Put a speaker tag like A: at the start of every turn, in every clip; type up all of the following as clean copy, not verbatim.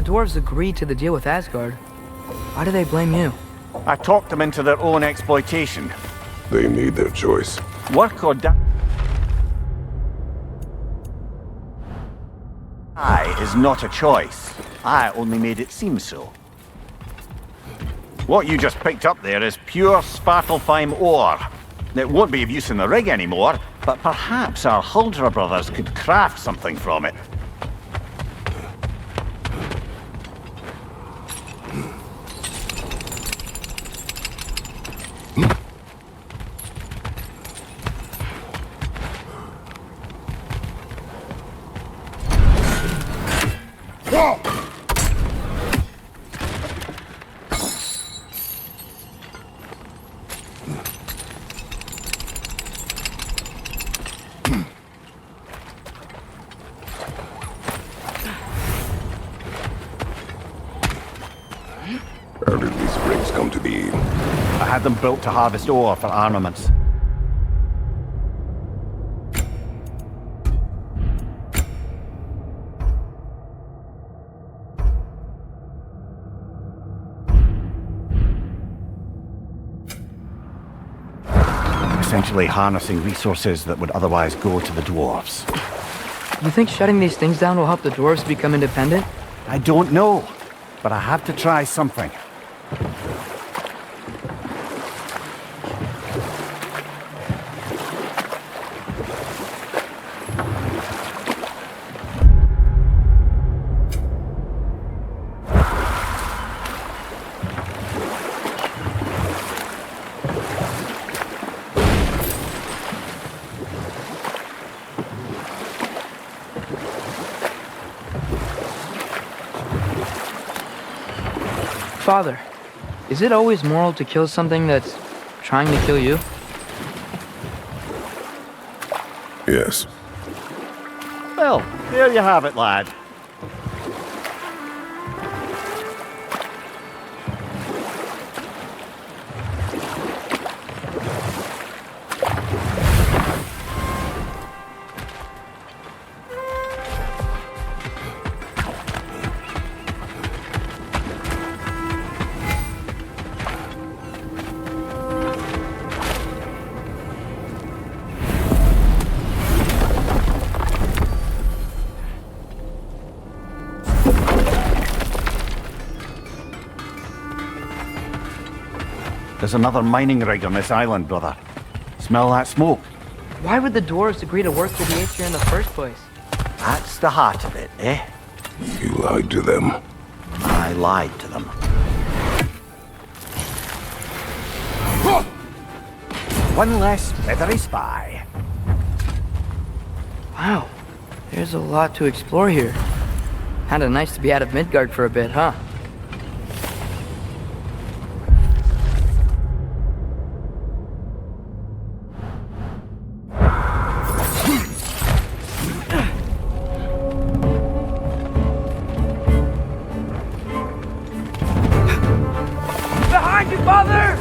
A: dwarves agreed to the deal with Asgard, why do they blame you?
B: I talked them into their own exploitation.
C: They made their choice.
B: Work or die is not a choice. I only made it seem so. What you just picked up there is pure Svartalfheim ore. It won't be of use in the rig anymore, but perhaps our Huldra brothers could craft something from it.
C: How did these rigs come to be?
B: I had them built to harvest ore for armaments. Essentially harnessing resources that would otherwise go to the dwarves.
A: You think shutting these things down will help the dwarves become independent?
B: I don't know, but I have to try something.
A: Father, is it always moral to kill something that's trying to kill you?
C: Yes.
B: Well, there you have it, lad. There's another mining rig on this island, brother. Smell that smoke?
A: Why would the dwarves agree to work for the Aesir in the first place?
B: That's the heart of it, eh?
C: You lied to them.
B: I lied to them. One less feathery spy.
A: Wow, there's a lot to explore here. Kinda nice to be out of Midgard for a bit, huh? Behind you, father!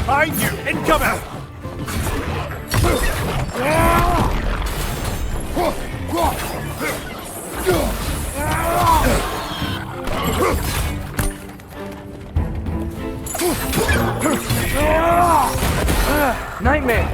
B: Behind you! Incoming!
A: Nightmare!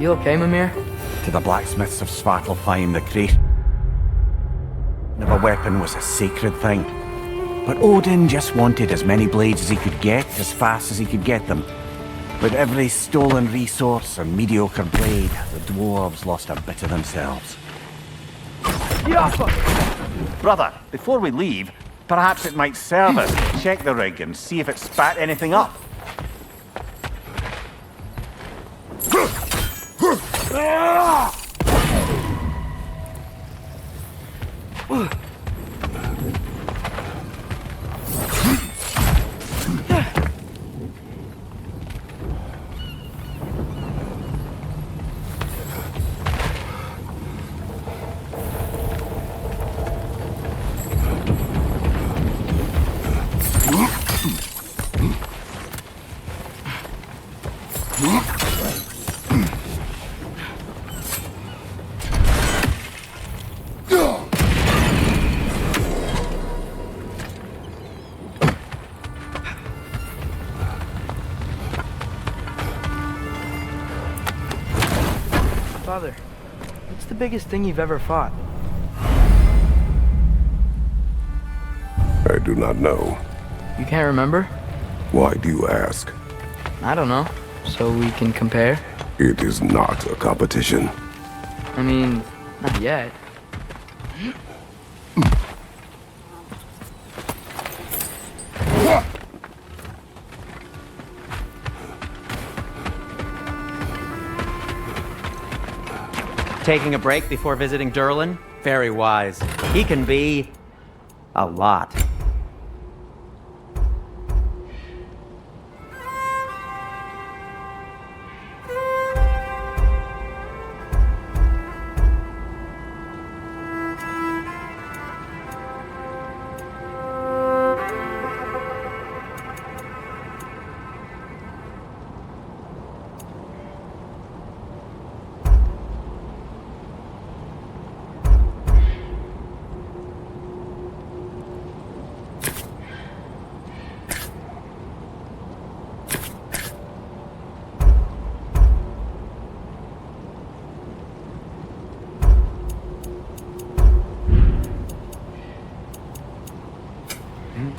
A: You okay, Mimir?
B: To the blacksmiths of Svartalfheim, the creation of a weapon was a sacred thing. But Odin just wanted as many blades as he could get, as fast as he could get them. With every stolen resource and mediocre blade, the dwarves lost a bit of themselves. Brother, before we leave, perhaps it might serve us to check the rig and see if it spat anything up.
A: Father, what's the biggest thing you've ever fought?
C: I do not know.
A: You can't remember?
C: Why do you ask?
A: I don't know. So we can compare?
C: It is not a competition.
A: I mean, not yet.
D: Taking a break before visiting Durlin? Very wise. He can be... a lot.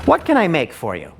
D: What can I make for you?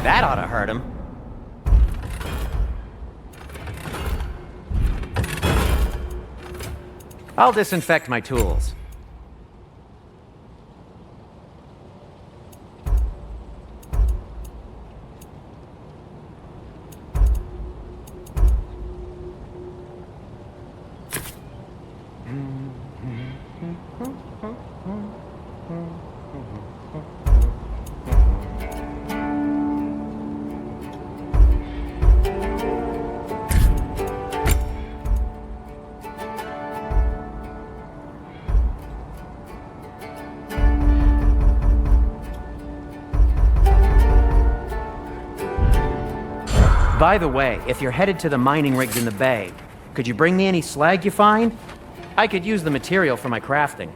D: That ought to hurt him. I'll disinfect my tools. By the way, if you're headed to the mining rigs in the bay, could you bring me any slag you find? I could use the material for my crafting.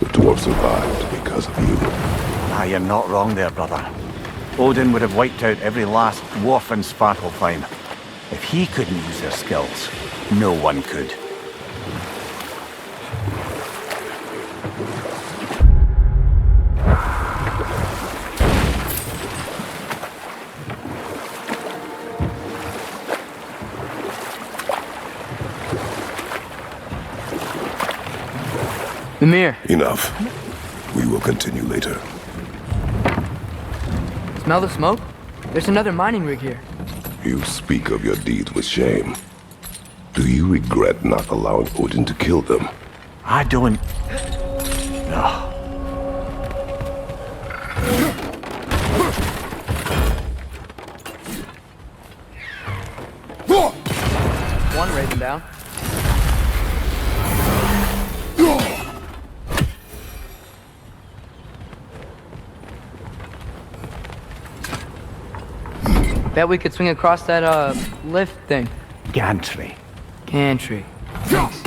C: The dwarf survived because of you.
B: Ah, you're not wrong there, brother. Odin would have wiped out every last dwarf in Svartalfheim. If he couldn't use their skills, no one could.
A: Mimir,
C: Enough. We will continue later.
A: smell the smoke? There's another mining rig here.
C: You speak of your deeds with shame. Do you regret not allowing Odin to kill them?
B: I don't... No.
A: One raven down. Bet we could swing across that, lift thing.
B: Gantry.
A: Gantry. Thanks.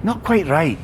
B: Not quite right.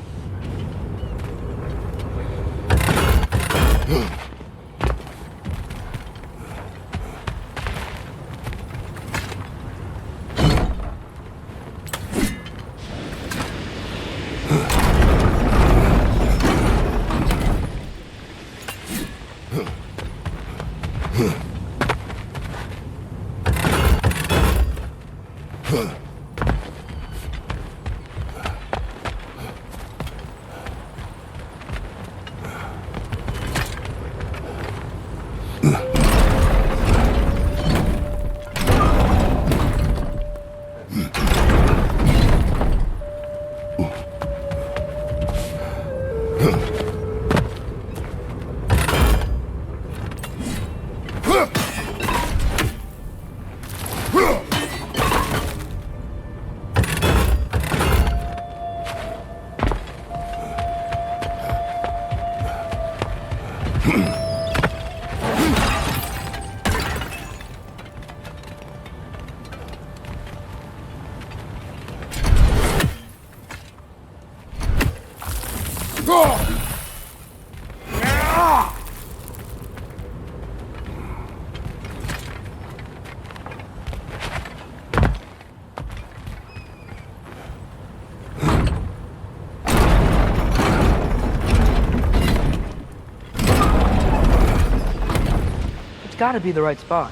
A: It's gotta be the right spot.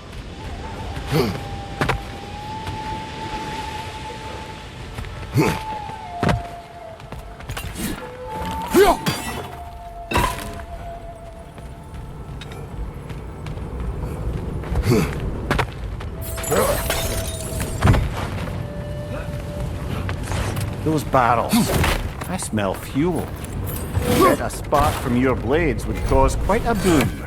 B: Those barrels. I smell fuel. Bet a spark from your blades would cause quite a boom.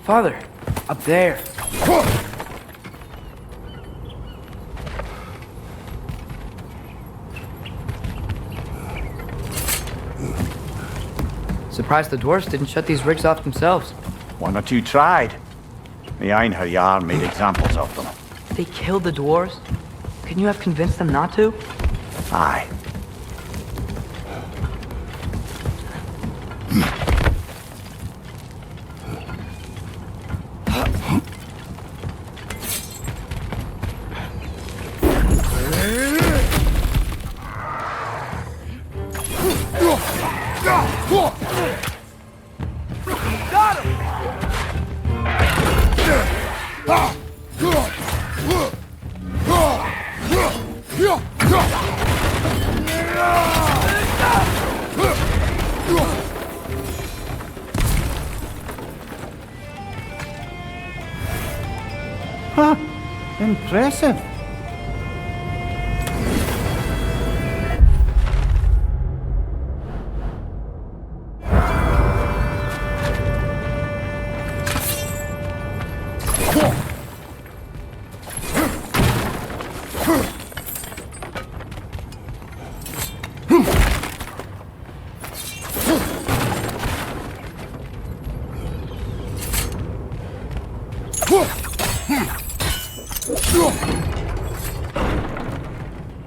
A: Father, up there. Surprised the dwarves didn't shut these rigs off themselves.
B: One or two tried. The Einherjar made examples of them.
A: They killed the dwarves? Couldn't you have convinced them not to?
B: Aye. Huh. Impressive.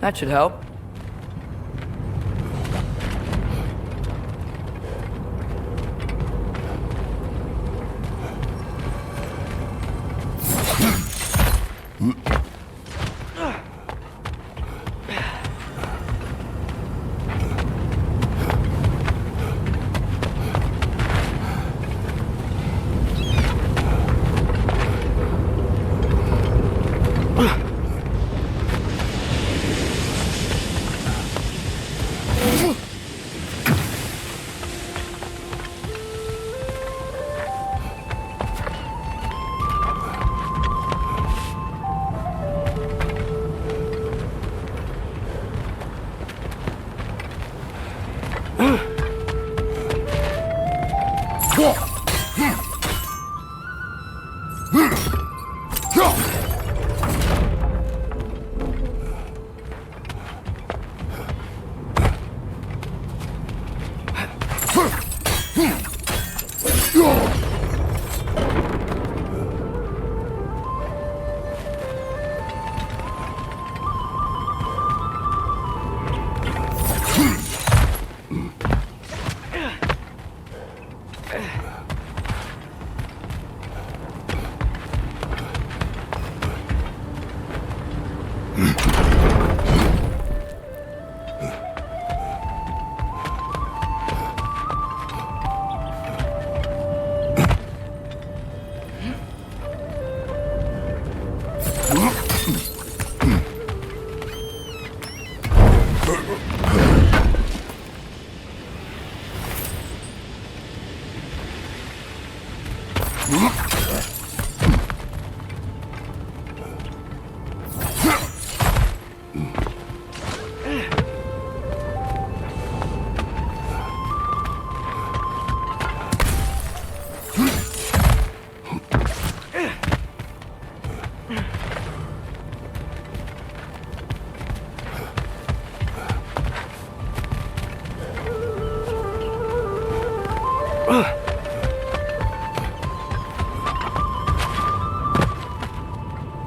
A: That should help.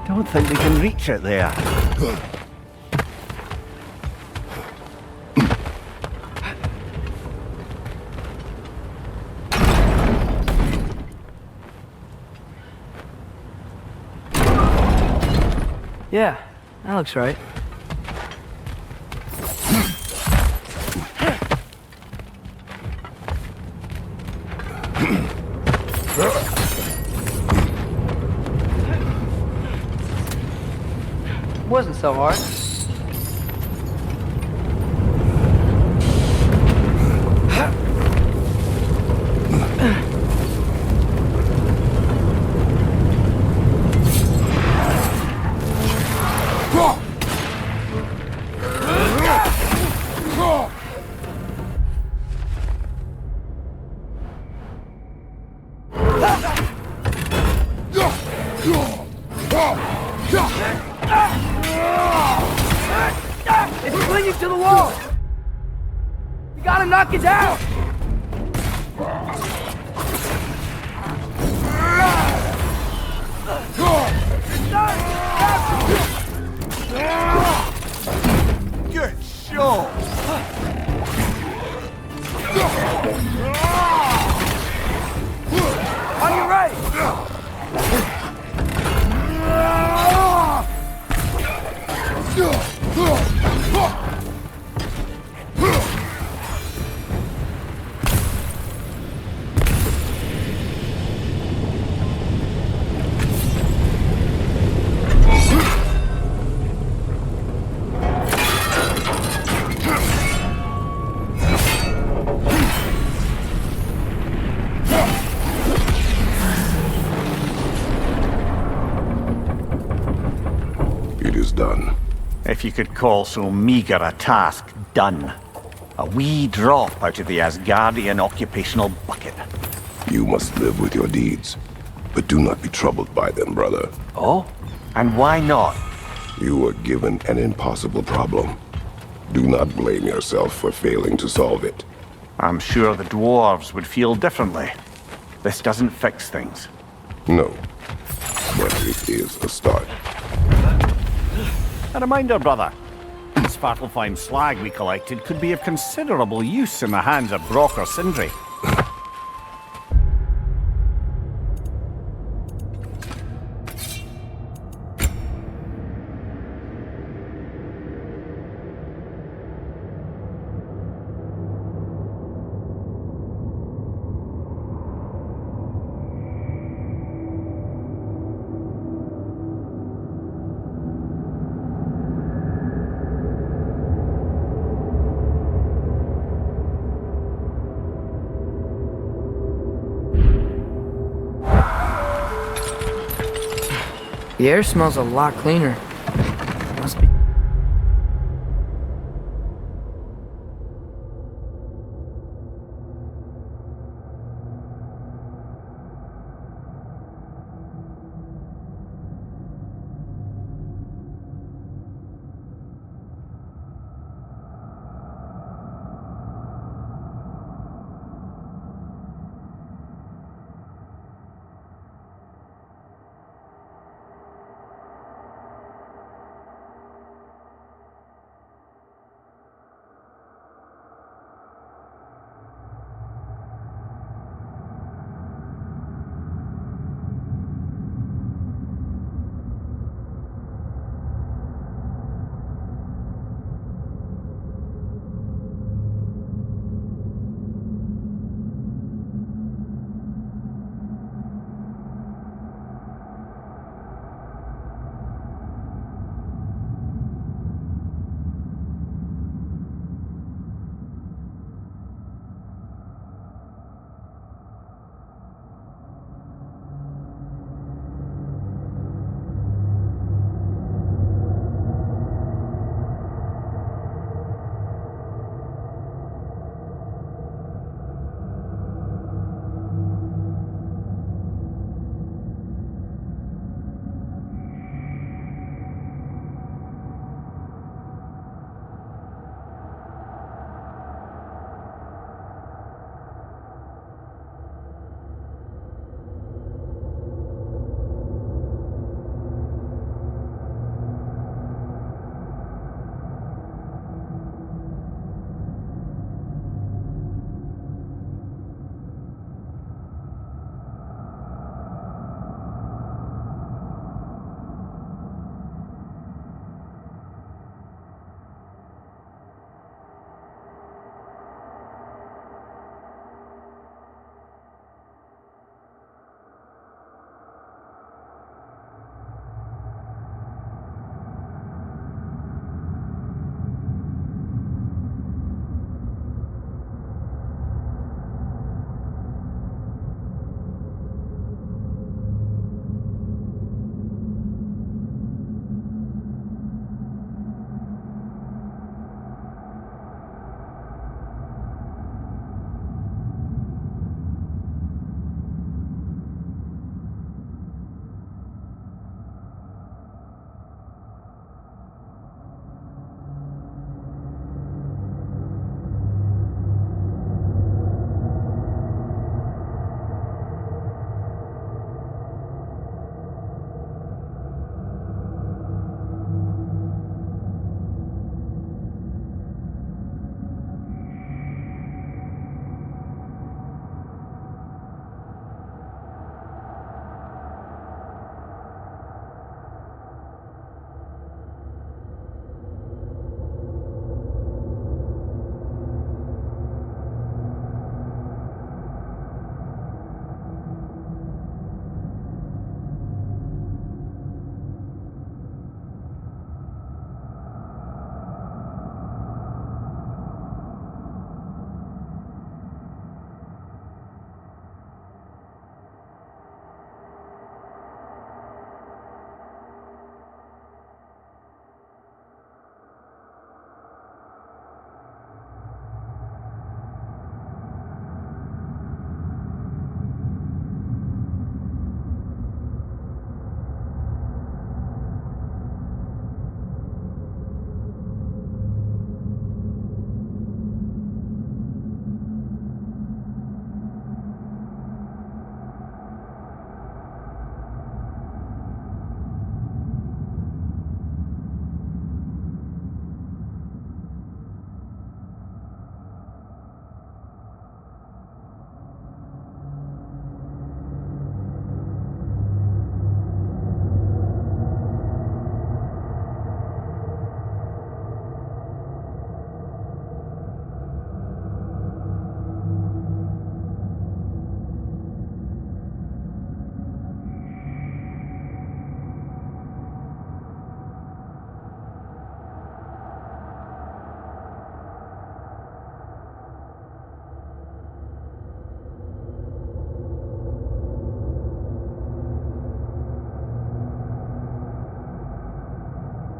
B: Don't think we can reach it there.
A: Yeah, that looks right. Wasn't so hard. It's clinging to the wall! You gotta knock it down!
B: Good shot!
A: On your right!
C: It is done.
B: If you could call so meager a task done. A wee drop out of the Asgardian occupational bucket.
C: You must live with your deeds. But do not be troubled by them, brother.
B: Oh? And why not?
C: You were given an impossible problem. Do not blame yourself for failing to solve it.
B: I'm sure the dwarves would feel differently. This doesn't fix things.
C: No. But it is a start.
B: A reminder, brother. This Svartalfheim slag we collected could be of considerable use in the hands of Brock or Sindri.
A: The air smells a lot cleaner. Must be.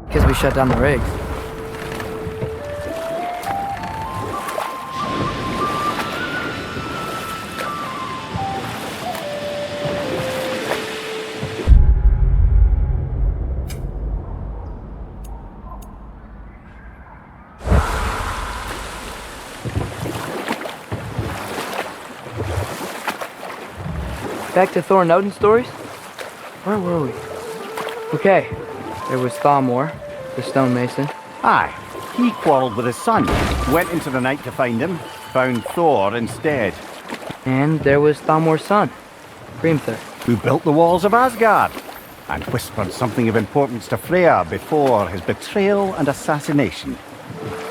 A: Because we shut down the rigs. Back to Thor and Odin stories? Where were we? Okay, there was Thalmor, the stonemason.
B: Aye, he quarrelled with his son, went into the night to find him, found Thor instead.
A: And there was Thalmor's son, Grimthur.
B: Who built the walls of Asgard, and whispered something of importance to Freya before his betrayal and assassination.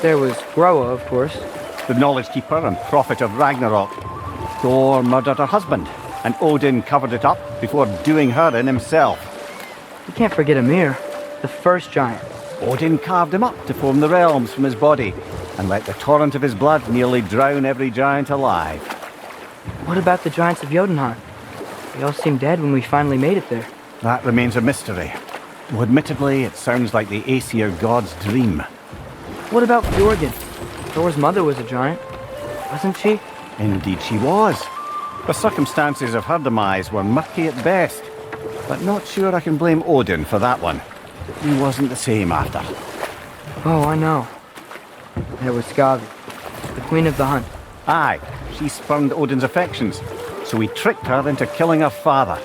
A: There was Groa, of course.
B: The knowledge keeper and prophet of Ragnarok. Thor murdered her husband, and Odin covered it up before doing her in himself.
A: You can't forget Ymir, the first giant.
B: Odin carved him up to form the realms from his body, and let the torrent of his blood nearly drown every giant alive.
A: What about the giants of Jotunheim? They all seemed dead when we finally made it there.
B: That remains a mystery. Though admittedly, it sounds like the Aesir god's dream.
A: What about Fjorgyn? Thor's mother was a giant, wasn't she?
B: Indeed she was. The circumstances of her demise were murky at best, but not sure I can blame Odin for that one. He wasn't the same after.
A: Oh, I know. There was Skavi, the queen of the hunt.
B: Aye, she spurned Odin's affections, so he tricked her into killing her father.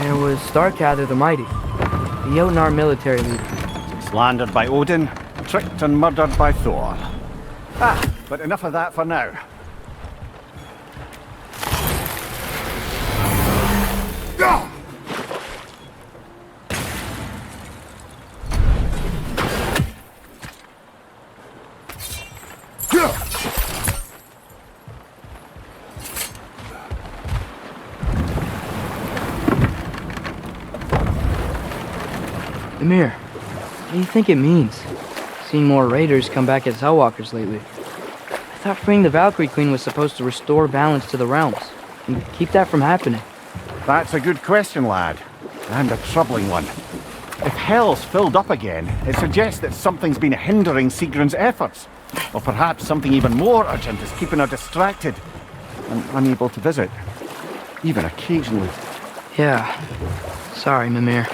A: There was Starkather the Mighty, the Jotnar military leader.
B: Slandered by Odin, tricked and murdered by Thor. But enough of that for now.
A: Ymir, what do you think it means? Seen more raiders come back as Hellwalkers lately. I thought freeing the Valkyrie Queen was supposed to restore balance to the realms, and keep that from happening.
B: That's a good question, lad. And a troubling one. If Hell's filled up again, it suggests that something's been hindering Sigrun's efforts. Or perhaps something even more urgent is keeping her distracted and unable to visit. Even occasionally.
A: Yeah. Sorry, Mimir.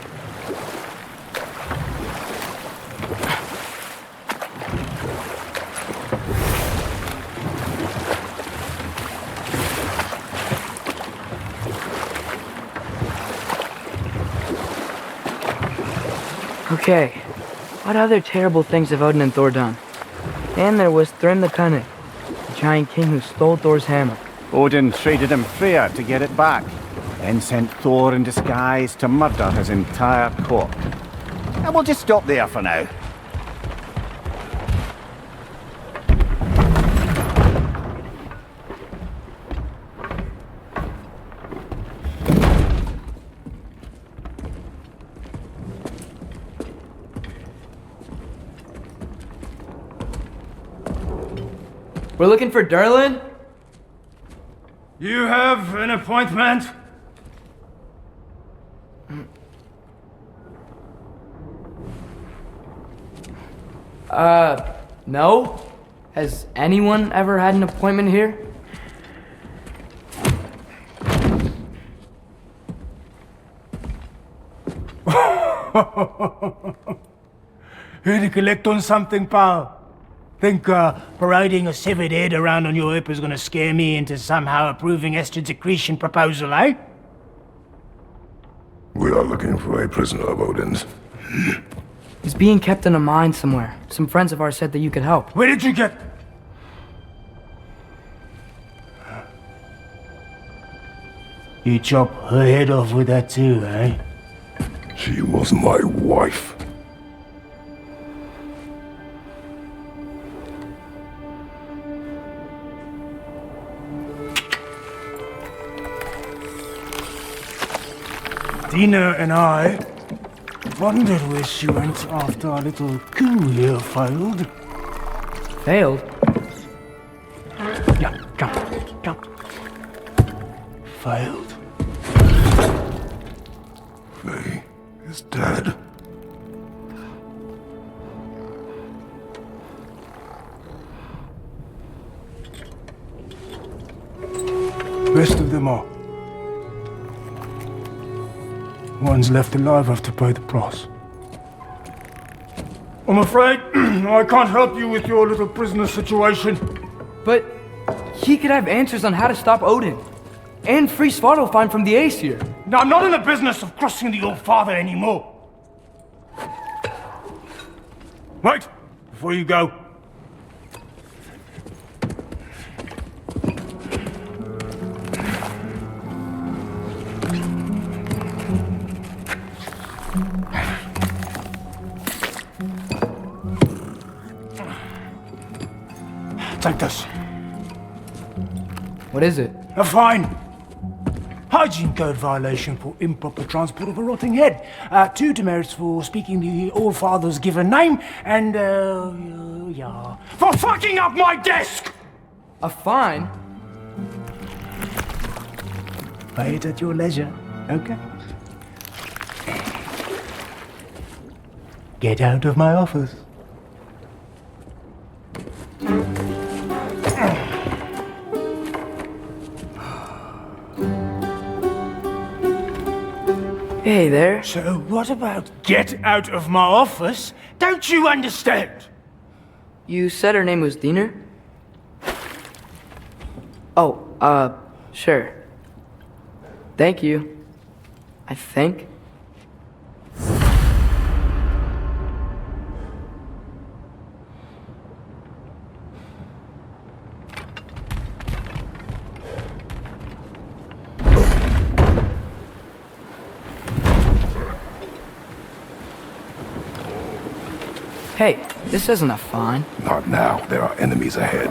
A: Okay, what other terrible things have Odin and Thor done? And there was Thrym the Cunning, the giant king who stole Thor's hammer.
B: Odin traded him Freya to get it back, then sent Thor in disguise to murder his entire court. And we'll just stop there for now.
A: We're looking for Derlin?
E: You have an appointment?
A: No? Has anyone ever had an appointment here?
E: Here to collect on something, pal? Think parading a severed head around on your hip is gonna scare me into somehow approving Esther's accretion proposal, eh?
C: We are looking for a prisoner of Odin's.
A: He's being kept in a mine somewhere. Some friends of ours said that you could help.
E: Where did you get... You chop her head off with that too, eh?
C: She was my wife.
E: Dina and I wondered where she went after our little coup here failed.
A: Failed? Yeah, come.
E: Failed?
C: Faye is dead.
E: rest of them are. One's left alive have to pay the price. I'm afraid I can't help you with your little prisoner situation.
A: But he could have answers on how to stop Odin. And free Svartalfheim from the Aesir.
E: Now, I'm not in the business of crossing the old father anymore. Wait, before you go. Take this.
A: What is it?
E: A fine. Hygiene code violation for improper transport of a rotting head. 2 demerits for speaking the Old Father's given name, and, yeah. For fucking up my desk!
A: A fine?
E: Pay it at your leisure, okay? Get out of my office.
A: Hey there.
E: So what about get out of my office? Don't you understand?
A: You said her name was Diener? Oh, sure. Thank you. I think. Hey, this isn't a fine.
C: Not now. There are enemies ahead.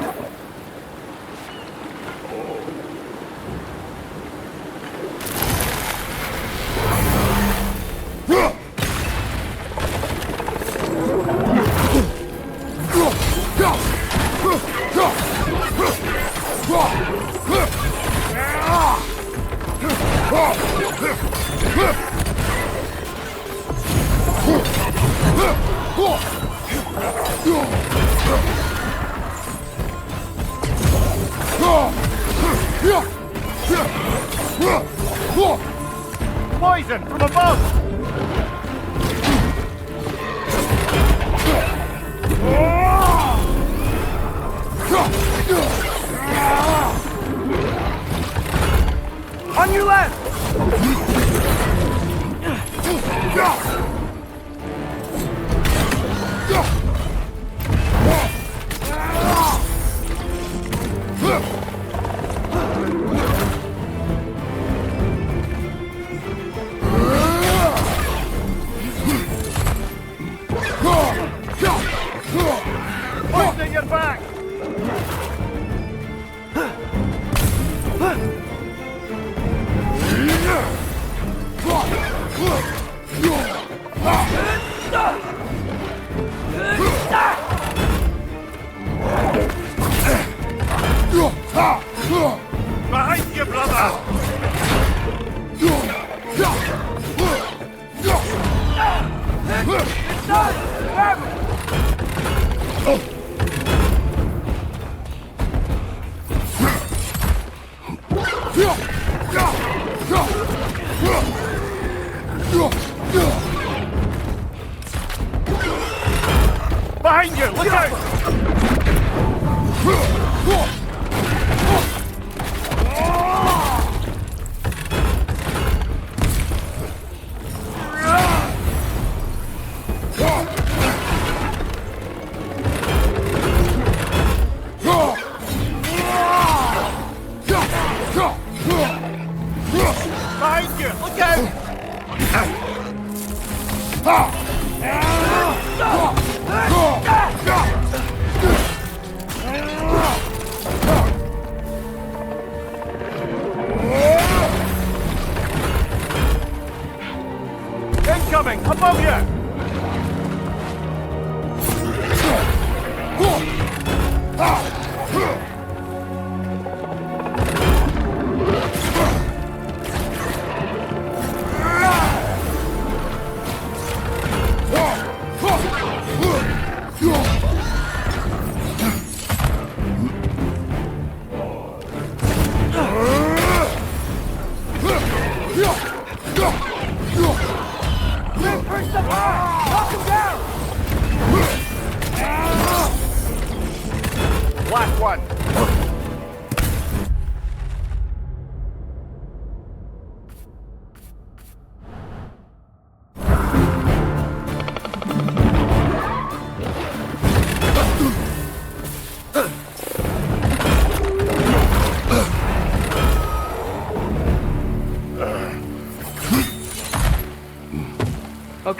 B: Poison from above! On your left! Poison your back! Behind you, brother! Behind you! Look out! Behind you! Look out!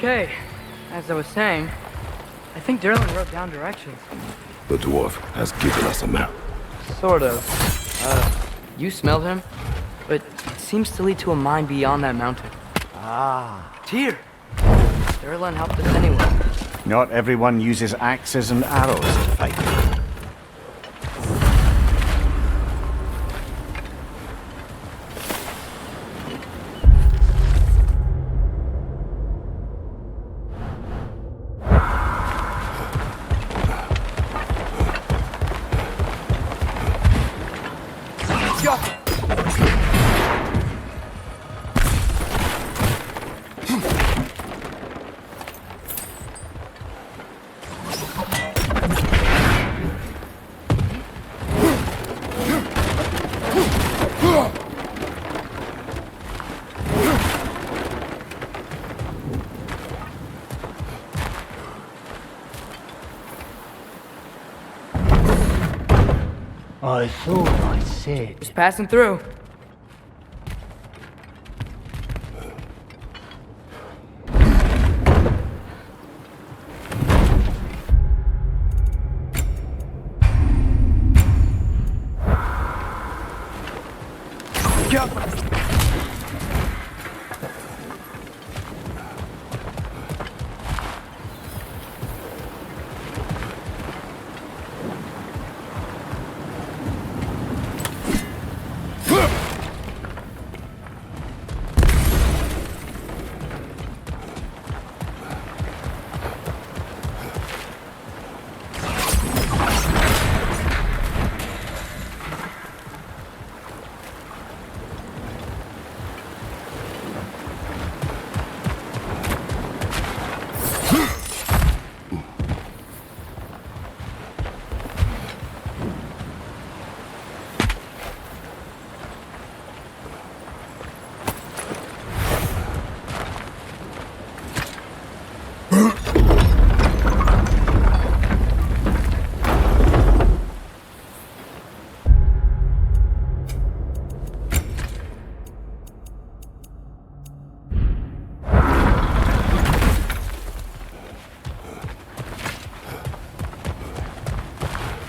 A: Okay, as I was saying, I think Derlin wrote down directions.
C: The dwarf has given us a map.
A: Sort of. You smelled him, but it seems to lead to a mine beyond that mountain.
B: Ah.
A: Tyr! Derlin helped us anyway.
B: Not everyone uses axes and arrows to fight.
E: I thought I said.
A: Just passing through.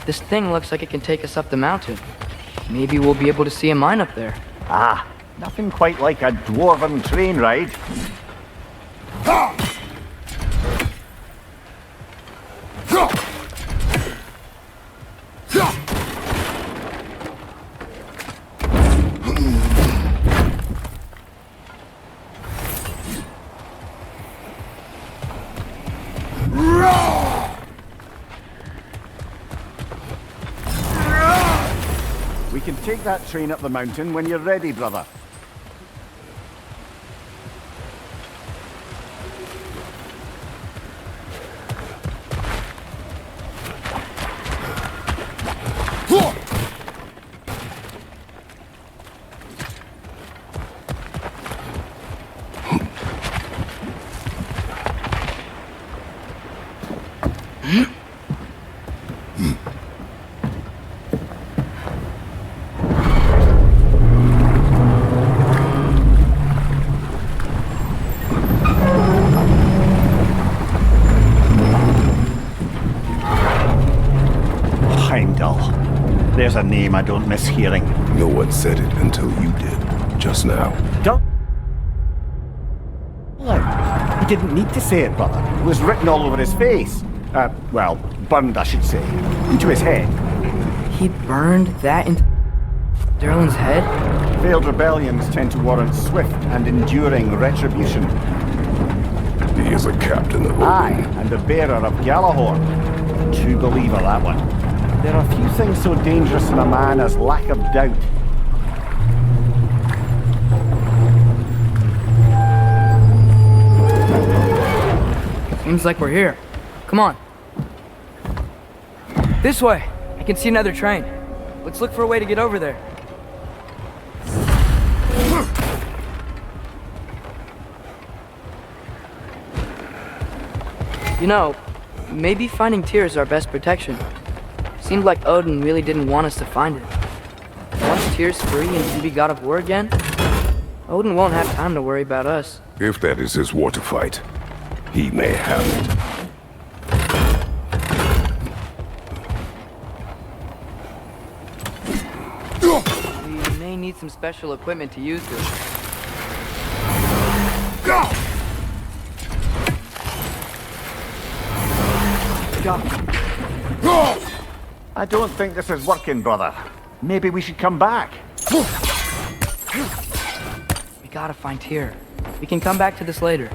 A: This thing looks like it can take us up the mountain. Maybe we'll be able to see a mine up there.
B: Ah, nothing quite like a dwarven train ride. We can take that train up the mountain when you're ready, brother. There's a name I don't miss hearing.
C: No one said it until you did, just now.
B: Don't. He didn't need to say it, brother. It was written all over his face. Well, burned, I should say. Into his head.
A: He burned that into Derlin's head?
B: Failed rebellions tend to warrant swift and enduring retribution.
C: He is a captain of
B: Aye,
C: Odin.
B: and the bearer of Galahorn. True believer, that one. There are few things so dangerous in a man as lack of doubt.
A: Seems like we're here. Come on. This way. I can see another train. Let's look for a way to get over there. You know, maybe finding Tyr is our best protection. Seemed like Odin really didn't want us to find it. Once Tyr's free and can be god of war again, Odin won't have time to worry about us.
C: If that is his war to fight, He may have it.
A: We may need some special equipment to use this.
B: I don't think this is working, brother. Maybe we should come back.
A: We gotta find Tyr. We can come back to this later.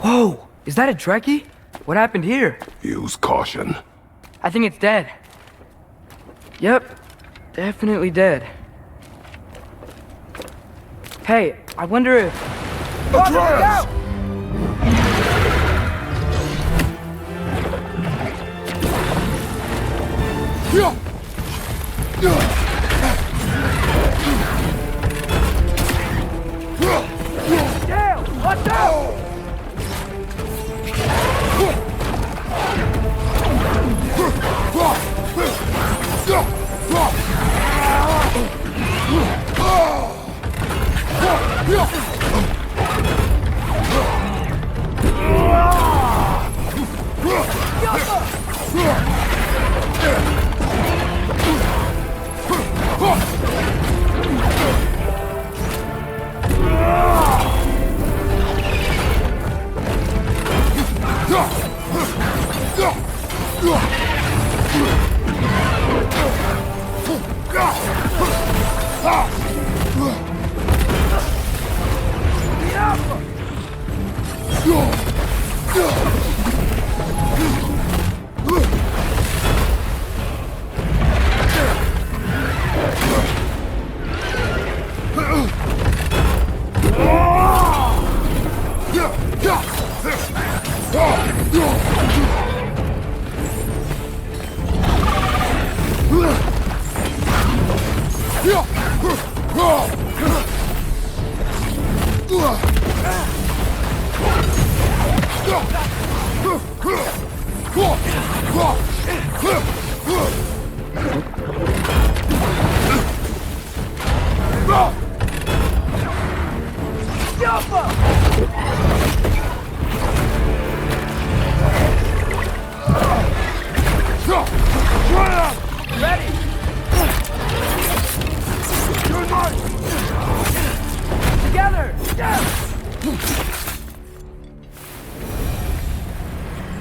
A: Whoa! Is that a Trekkie? What happened here?
C: Use caution.
A: I think it's dead. Yep. Definitely dead. Hey, I wonder if...
C: Atreus!
A: Damn! Watch out!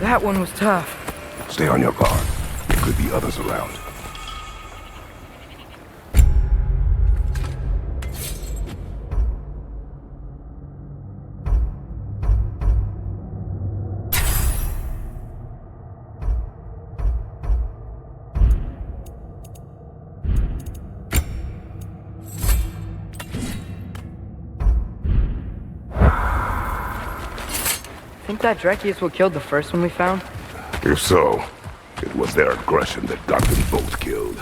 A: That one was tough.
C: Stay on your guard. There could be others around.
A: Think that Drekkie is what killed the first one we found?
C: If so, it was their aggression that got them both killed.